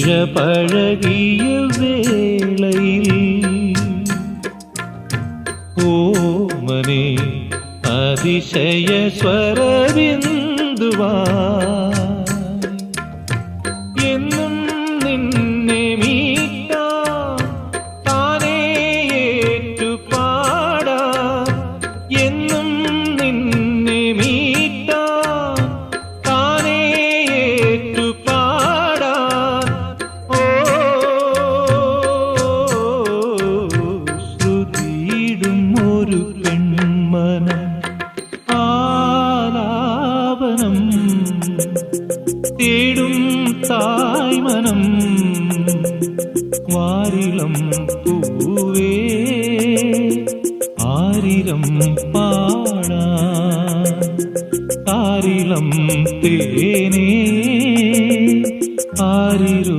ഇഴപഴകിയ വേളയിൽ ഓമനെ അതിശയ സ്വരബിന്ദുവാ എന്നും നിന്നെ മീട്ടാൻ താനേ ഏറ്റുപാടാൻ എന്നും നിന്നെ മീട്ടാൻ താനേ ഏറ്റുപാടാൻ ഓ ശ്രുതിയിടും ഒരു പെൺമനം ആലാപനം തേടും തായ്മനം വാരിളം പൂവേ ആരിരം പാടാൻ താരിളം തേനേ ആരിരോ